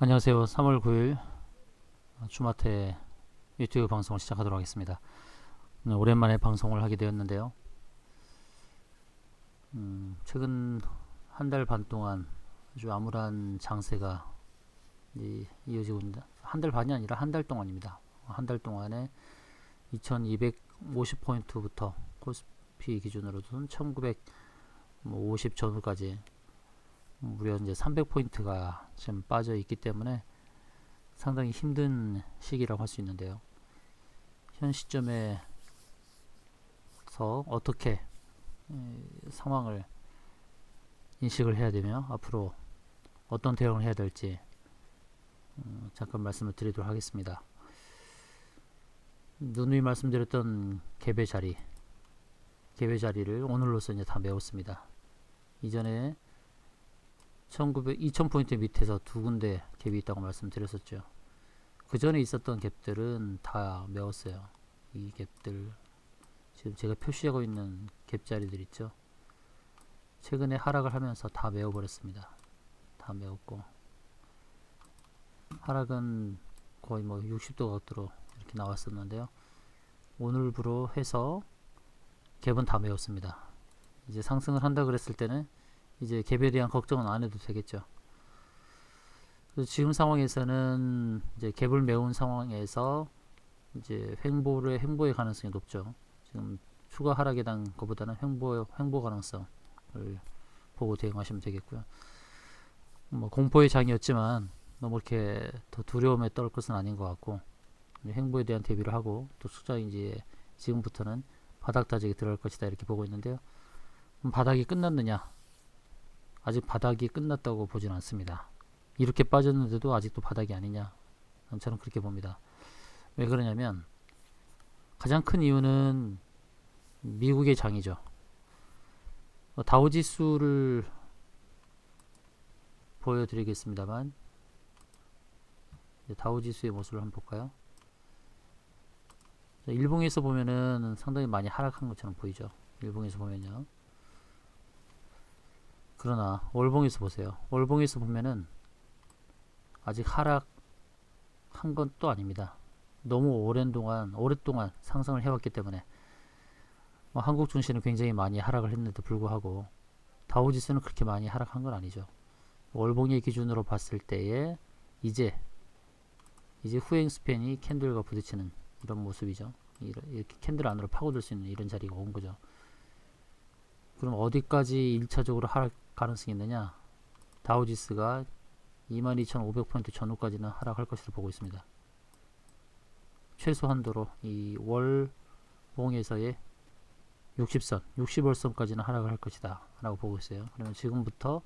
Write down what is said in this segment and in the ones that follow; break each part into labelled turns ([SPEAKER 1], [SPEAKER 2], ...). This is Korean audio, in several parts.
[SPEAKER 1] 안녕하세요. 3월 9일 주마태 유튜브 방송을 시작하도록 하겠습니다. 오늘 오랜만에 방송을 하게 되었는데요. 최근 한 달 반 동안 아주 암울한 장세가 이어지고 있습니다. 한 달 반이 아니라 한 달 동안입니다. 한 달 동안에 2250포인트부터 코스피 기준으로는 1950 전후까지 무려 이제 300포인트가 지금 빠져 있기 때문에 상당히 힘든 시기라고 할 수 있는데요. 현 시점에서 어떻게 상황을 인식을 해야 되며 앞으로 어떤 대응을 해야 될지 잠깐 말씀을 드리도록 하겠습니다. 누누이 말씀드렸던 개별 자리를 오늘로서 이제 다 메웠습니다. 이전에 2000포인트 밑에서 두 군데 갭이 있다고 말씀드렸었죠. 그 전에 있었던 갭들은 다 메웠어요. 이 갭들 지금 제가 표시하고 있는 갭 자리들 있죠. 최근에 하락을 하면서 다 메워버렸습니다. 다 메웠고 하락은 거의 뭐 60도 각도로 이렇게 나왔었는데요. 오늘부로 해서 갭은 다 메웠습니다. 이제 상승을 한다 그랬을 때는 이제 갭에 대한 걱정은 안 해도 되겠죠. 그래서 지금 상황에서는 이제 갭을 메운 상황에서 이제 횡보의 가능성이 높죠. 지금 추가 하락에 대한 것보다는 횡보 가능성을 보고 대응하시면 되겠고요. 뭐 공포의 장이었지만 너무 이렇게 더 두려움에 떨 것은 아닌 것 같고 횡보에 대한 대비를 하고 또 수장이 이제 지금부터는 바닥 다지기 들어갈 것이다 이렇게 보고 있는데요. 바닥이 끝났느냐? 아직 바닥이 끝났다고 보지는 않습니다. 이렇게 빠졌는데도 아직도 바닥이 아니냐? 저는 그렇게 봅니다. 왜 그러냐면 가장 큰 이유는 미국의 장이죠. 다우지수를 보여드리겠습니다만 다우지수의 모습을 한번 볼까요? 일봉에서 보면은 상당히 많이 하락한 것처럼 보이죠. 일봉에서 보면요. 그러나 월봉에서 보세요. 월봉에서 보면은 아직 하락한 건 또 아닙니다. 너무 오랫동안 상승을 해왔기 때문에 한국 증시는 굉장히 많이 하락을 했는데도 불구하고 다우지수는 그렇게 많이 하락한 건 아니죠. 월봉의 기준으로 봤을 때에 이제 후행 스팬이 캔들과 부딪히는 이런 모습이죠. 이렇게 캔들 안으로 파고들 수 있는 이런 자리가 온 거죠. 그럼 어디까지 1차적으로 하락 가능성이 있느냐? 다우지수가 22,500포인트 전후까지는 하락할 것으로 보고 있습니다. 최소한도로 이 월봉에서의 60선, 60월선까지는 하락을 할 것이다 라고 보고 있어요. 그러면 지금부터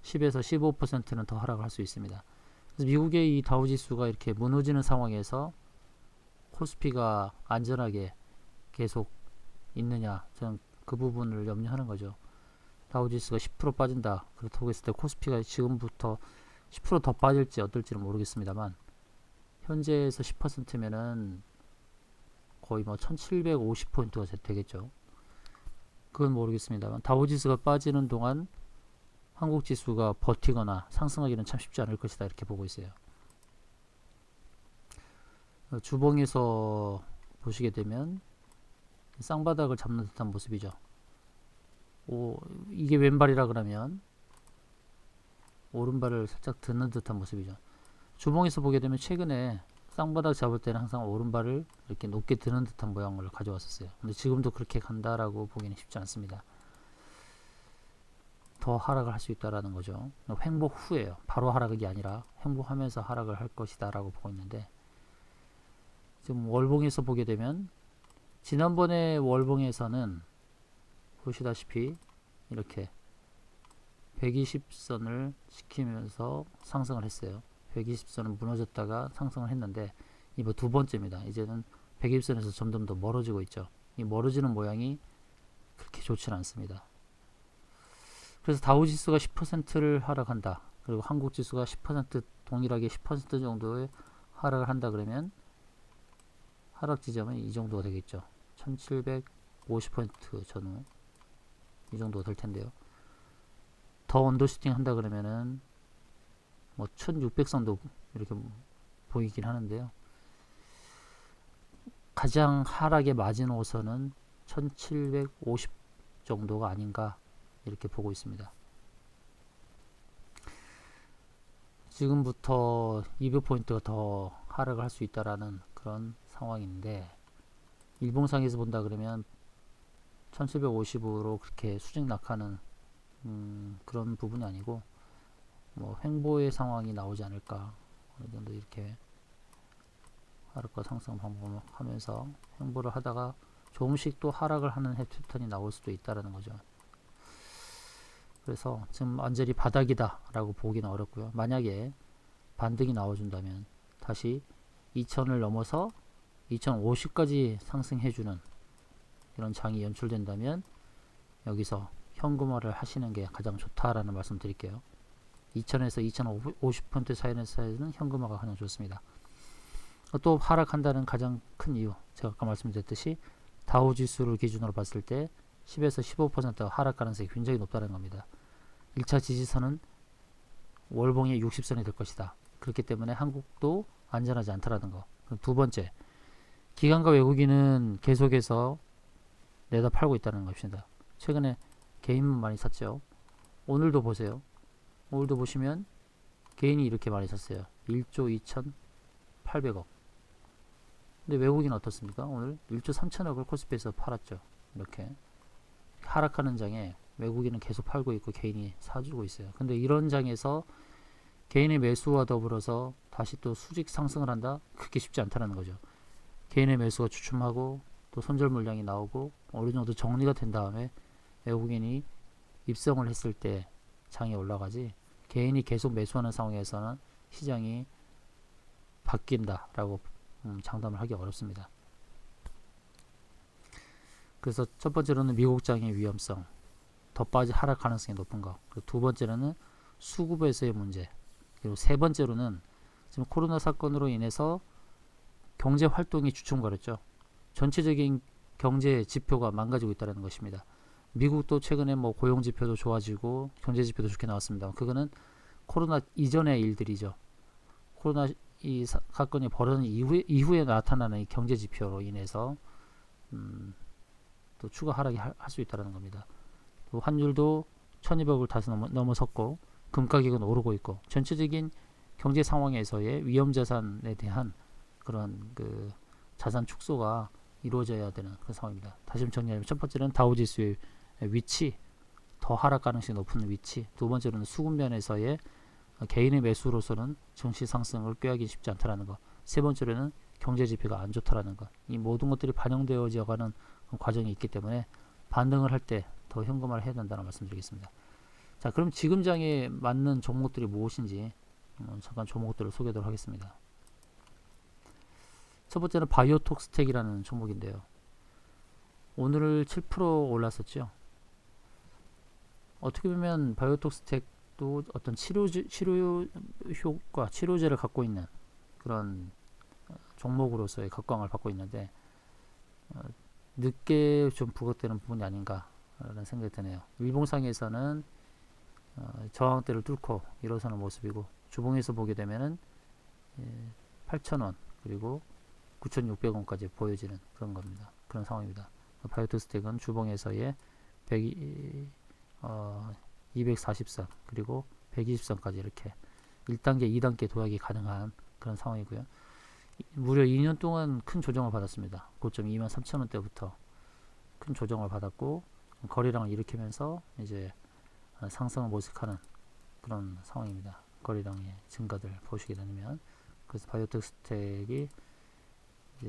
[SPEAKER 1] 10에서 15%는 더 하락을 할 수 있습니다. 그래서 미국의 이 다우지수가 이렇게 무너지는 상황에서 코스피가 안전하게 계속 있느냐, 저는 그 부분을 염려하는 거죠. 다우지수가 10% 빠진다. 그렇다고 했을 때 코스피가 지금부터 10%더 빠질지 어떨지는 모르겠습니다만 현재에서 10%면은 거의 뭐 1750포인트가 되겠죠. 그건 모르겠습니다만 다우지수가 빠지는 동안 한국지수가 버티거나 상승하기는 참 쉽지 않을 것이다 이렇게 보고 있어요. 주봉에서 보시게 되면 쌍바닥을 잡는 듯한 모습이죠. 이게 왼발이라 그러면 오른발을 살짝 드는 듯한 모습이죠. 주봉에서 보게 되면 최근에 쌍바닥 잡을 때는 항상 오른발을 이렇게 높게 드는 듯한 모양을 가져왔었어요. 근데 지금도 그렇게 간다라고 보기는 쉽지 않습니다. 더 하락을 할 수 있다라는 거죠. 횡복 후에요. 바로 하락이 아니라 횡복하면서 하락을 할 것이다 라고 보고 있는데 지금 월봉에서 보게 되면 지난번에 월봉에서는 보시다시피 이렇게 120선을 지키면서 상승을 했어요. 120선은 무너졌다가 상승을 했는데 이번 두 번째입니다. 이제는 120선에서 점점 더 멀어지고 있죠. 이 멀어지는 모양이 그렇게 좋지는 않습니다. 그래서 다우지수가 10%를 하락한다. 그리고 한국지수가 10% 동일하게 10% 정도의 하락을 한다 그러면 하락 지점은 이 정도가 되겠죠. 1750포인트 전후 이 정도가 될 텐데요. 더 언더슈팅 한다 그러면은 뭐 1600선도 이렇게 보이긴 하는데요. 가장 하락의 마지노선은 1750 정도가 아닌가 이렇게 보고 있습니다. 지금부터 200포인트가 더 하락을 할 수 있다라는 그런 상황인데, 일봉상에서 본다 그러면 1750으로 그렇게 수직 낙하는 그런 부분이 아니고, 뭐 횡보의 상황이 나오지 않을까, 어느 정도 이렇게 하락과 상승 방법을 하면서 횡보를 하다가 조금씩 또 하락을 하는 패턴이 나올 수도 있다라는 거죠. 그래서 지금 완전히 바닥이다 라고 보기는 어렵고요. 만약에 반등이 나와준다면 다시 2000을 넘어서 2050까지 상승해주는 이런 장이 연출된다면 여기서 현금화를 하시는 게 가장 좋다라는 말씀 드릴게요. 2000에서 2050% 사이는 현금화가 가장 좋습니다. 또 하락한다는 가장 큰 이유, 제가 아까 말씀드렸듯이 다우지수를 기준으로 봤을 때 10에서 15% 하락 가능성이 굉장히 높다는 겁니다. 1차 지지선은 월봉이 60선이 될 것이다. 그렇기 때문에 한국도 안전하지 않다라는 거. 그럼 두 번째, 기관과 외국인은 계속해서 내다 팔고 있다는 것입니다. 최근에 개인만 많이 샀죠. 오늘도 보세요. 오늘도 보시면 개인이 이렇게 많이 샀어요. 1조 2,800억. 근데 외국인은 어떻습니까? 오늘 1조 3천억을 코스피에서 팔았죠. 이렇게 하락하는 장에 외국인은 계속 팔고 있고 개인이 사주고 있어요. 근데 이런 장에서 개인의 매수와 더불어서 다시 또 수직 상승을 한다? 그게 쉽지 않다는 거죠. 개인의 매수가 주춤하고 또 손절 물량이 나오고 어느 정도 정리가 된 다음에 외국인이 입성을 했을 때 장이 올라가지, 개인이 계속 매수하는 상황에서는 시장이 바뀐다라고 장담을 하기 어렵습니다. 그래서 첫 번째로는 미국장의 위험성, 더 빠지 하락 가능성이 높은 거. 그리고 두 번째로는 수급에서의 문제. 그리고 세 번째로는 지금 코로나 사건으로 인해서 경제 활동이 주춤거렸죠. 전체적인 경제 지표가 망가지고 있다는 것입니다. 미국도 최근에 뭐 고용 지표도 좋아지고 경제 지표도 좋게 나왔습니다. 그거는 코로나 이전의 일들이죠. 코로나 이 사건이 벌어진 이후에 나타나는 이 경제 지표로 인해서 또 추가 하락이 할 수 있다는 겁니다. 또 환율도 1200을 다시 넘어섰고 금 가격은 오르고 있고 전체적인 경제 상황에서의 위험 자산에 대한 그런 그 자산 축소가 이루어져야 되는 그런 상황입니다. 다시 한번 정리하면 첫 번째는 다우지수의 위치, 더 하락 가능성이 높은 위치, 두 번째로는 수급 면에서의 개인의 매수로서는 증시 상승을 꾀하기 쉽지 않다라는 것, 세 번째로는 경제 지표가 안 좋다라는 것. 이 모든 것들이 반영되어져 가는 과정이 있기 때문에 반등을 할 때 더 현금화를 해야 된다는 말씀드리겠습니다. 자, 그럼 지금 장에 맞는 종목들이 무엇인지 잠깐 종목들을 소개하도록 하겠습니다. 첫 번째는 바이오톡스텍이라는 종목인데요. 오늘 7% 올랐었죠. 어떻게 보면 바이오톡스텍도 어떤 치료 효과, 치료제를 갖고 있는 그런 종목으로서의 각광을 받고 있는데 늦게 좀 부각되는 부분이 아닌가라는 생각이 드네요. 일봉상에서는 저항대를 뚫고 일어서는 모습이고 주봉에서 보게 되면은 8,000원 그리고 9,600원까지 보여지는 그런 겁니다. 그런 상황입니다. 바이오톡스텍은 주봉에서의 240선 그리고 120선까지 이렇게 1단계, 2단계 도약이 가능한 그런 상황이고요. 무려 2년 동안 큰 조정을 받았습니다. 고점 23,000원대부터 큰 조정을 받았고 거래량을 일으키면서 이제 상승을 모색하는 그런 상황입니다. 거래량의 증가들 보시게 되면, 그래서 바이오텍스텍이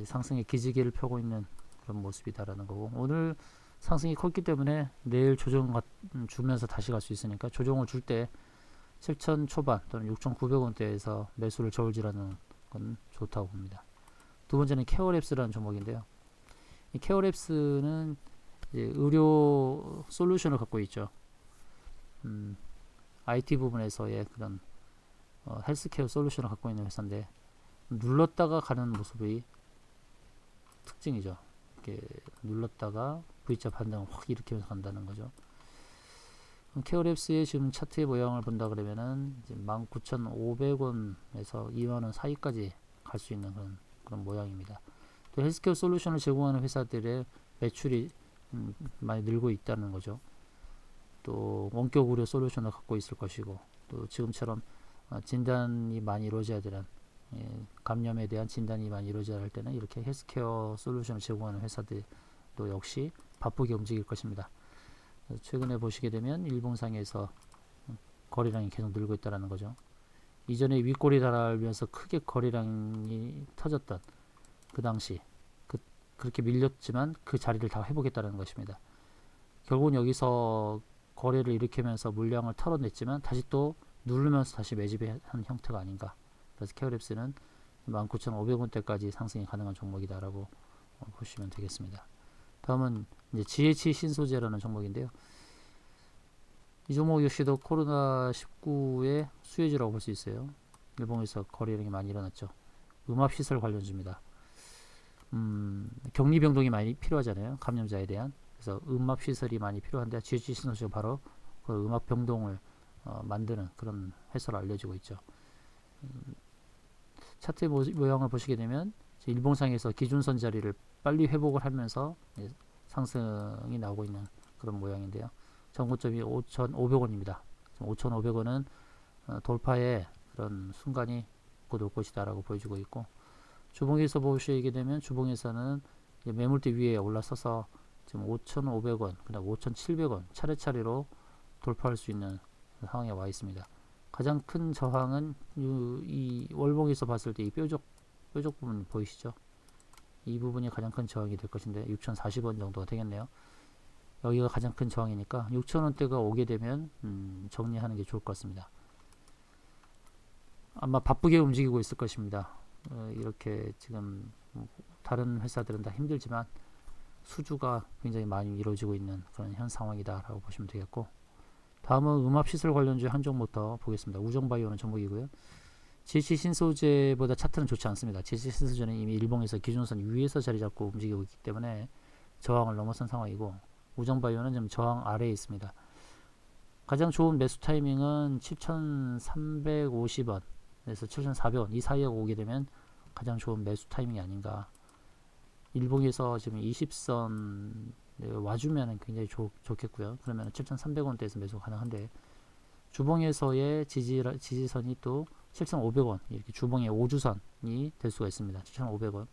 [SPEAKER 1] 상승의 기지개를 펴고 있는 그런 모습이다라는 거고, 오늘 상승이 컸기 때문에 내일 조정 주면서 다시 갈 수 있으니까 조정을 줄 때 7,000 초반 또는 6,900원대에서 매수를 저울질하는 건 좋다고 봅니다. 두 번째는 케어랩스라는 종목인데요. 이 케어랩스는 의료 솔루션을 갖고 있죠. IT 부분에서의 그런 헬스케어 솔루션을 갖고 있는 회사인데 눌렀다가 가는 모습이 특징이죠. 이렇게 눌렀다가 V자 반등을 확 일으키면서 간다는 거죠. 케어랩스의 지금 차트의 모양을 본다 그러면은 이제 19,500원에서 2만원 사이까지 갈 수 있는 그런 모양입니다. 또 헬스케어 솔루션을 제공하는 회사들의 매출이 많이 늘고 있다는 거죠. 또 원격 의료 솔루션을 갖고 있을 것이고, 또 지금처럼 진단이 많이 이루어져야 되는, 감염에 대한 진단이 많이 이루어져야 할 때는 이렇게 헬스케어 솔루션을 제공하는 회사들도 역시 바쁘게 움직일 것입니다. 최근에 보시게 되면 일봉상에서 거래량이 계속 늘고 있다는 거죠. 이전에 윗골이 달하면서 크게 거래량이 터졌던 그 당시 그렇게 밀렸지만 그 자리를 다 회복했다는 것입니다. 결국은 여기서 거래를 일으키면서 물량을 털어냈지만 다시 또 누르면서 다시 매집한 형태가 아닌가. 그래서 케어랩스는 19,500원대까지 상승이 가능한 종목이다라고 보시면 되겠습니다. 다음은 이제 GH 신소재라는 종목인데요. 이 종목 역시도 코로나19의 수혜주라고 볼 수 있어요. 일본에서 거래량이 많이 일어났죠. 음압시설 관련주입니다. 격리 병동이 많이 필요하잖아요. 감염자에 대한. 그래서 음압시설이 많이 필요한데 GH 신소재가 바로 그 음압 병동을 만드는 그런 회사로 알려지고 있죠. 차트의 모양을 보시게 되면 일봉상에서 기준선 자리를 빨리 회복을 하면서 상승이 나오고 있는 그런 모양인데요. 전고점이 5,500원입니다. 5,500원은 돌파의 그런 순간이 곧 올 것이다 라고 보여주고 있고, 주봉에서 보시게 되면 주봉에서는 매물대 위에 올라서서 지금 5,500원, 그다음 5,700원 차례차례로 돌파할 수 있는 상황에 와 있습니다. 가장 큰 저항은 이 월봉에서 봤을 때 이 뾰족 부분 보이시죠? 이 부분이 가장 큰 저항이 될 것인데 6,040원 정도가 되겠네요. 여기가 가장 큰 저항이니까 6,000원대가 오게 되면 정리하는 게 좋을 것 같습니다. 아마 바쁘게 움직이고 있을 것입니다. 이렇게 지금 다른 회사들은 다 힘들지만 수주가 굉장히 많이 이루어지고 있는 그런 현 상황이다 라고 보시면 되겠고, 다음은 음압시설 관련주의 한 종목부터 보겠습니다. 우정바이오는 종목이고요. GH 신소재보다 차트는 좋지 않습니다. GH 신소재는 이미 일봉에서 기준선 위에서 자리 잡고 움직이고 있기 때문에 저항을 넘어선 상황이고, 우정바이오는 좀 저항 아래에 있습니다. 가장 좋은 매수 타이밍은 7,350원에서 7,400원 이 사이에 오게 되면 가장 좋은 매수 타이밍이 아닌가. 일봉에서 지금 20선 와주면 굉장히 좋겠고요. 그러면 7,300원대에서 매수 가능한데, 주봉에서의 지지선이 또 7,500원, 이렇게 주봉의 5주선이 될 수가 있습니다. 7,500원.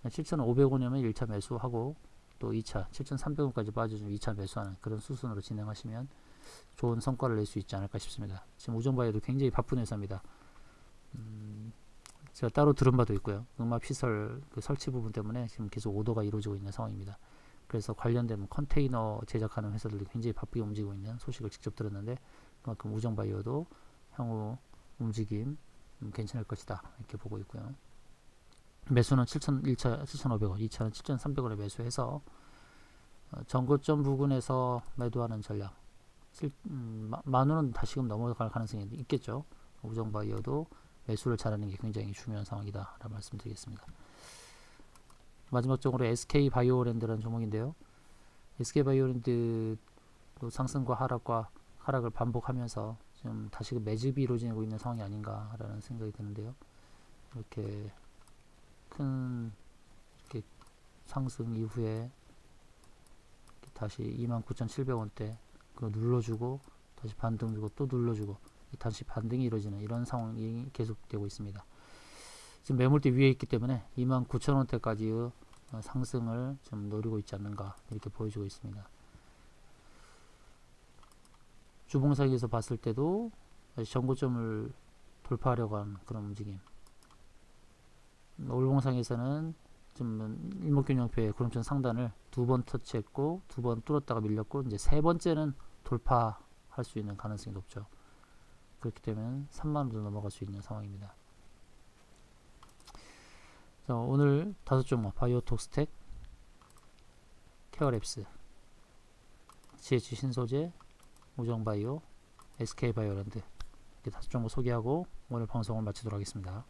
[SPEAKER 1] 7,500원이면 1차 매수하고 또 2차 7,300원까지 빠져주면 2차 매수하는 그런 수순으로 진행하시면 좋은 성과를 낼 수 있지 않을까 싶습니다. 지금 우정바이오도 굉장히 바쁜 회사입니다. 제가 따로 들은 바도 있고요. 음압시설 그 설치 부분 때문에 지금 계속 오더가 이루어지고 있는 상황입니다. 그래서 관련된 컨테이너 제작하는 회사들도 굉장히 바쁘게 움직이고 있는 소식을 직접 들었는데, 그만큼 우정바이오도 향후 움직임 괜찮을 것이다 이렇게 보고 있고요. 매수는 1차 7,500원, 2차는 7,300원에 매수해서 전고점 부근에서 매도하는 전략. 만원은 다시금 넘어갈 가능성이 있겠죠. 우정바이오도 매수를 잘하는 게 굉장히 중요한 상황이다 라고 말씀드리겠습니다. 마지막적으로 SK바이오랜드라는 종목인데요. SK바이오랜드도 상승과 하락을 반복하면서 지금 다시금 매집이 이루어지고 있는 상황이 아닌가라는 생각이 드는데요. 이렇게 큰 이렇게 상승 이후에 다시 29,700원대 그거 눌러주고 다시 반등 주고 또 눌러주고 다시 반등이 이루어지는 이런 상황이 계속되고 있습니다. 지금 매물대 위에 있기 때문에 29,000원대까지의 상승을 좀 노리고 있지 않는가 이렇게 보여주고 있습니다. 주봉상에서 봤을 때도 다시 전고점을 돌파하려고 하는 그런 움직임. 올봉상에서는 좀 일목균형표의 구름선 상단을 두 번 터치했고 두 번 뚫었다가 밀렸고, 이제 세 번째는 돌파할 수 있는 가능성이 높죠. 그렇기 때문에 3만원도 넘어갈 수 있는 상황입니다. 자, 오늘 5종목 바이오톡스텍, 케어랩스, GH 신소재, 우정바이오, SK바이오랜드 이렇게 5종목 소개하고 오늘 방송을 마치도록 하겠습니다.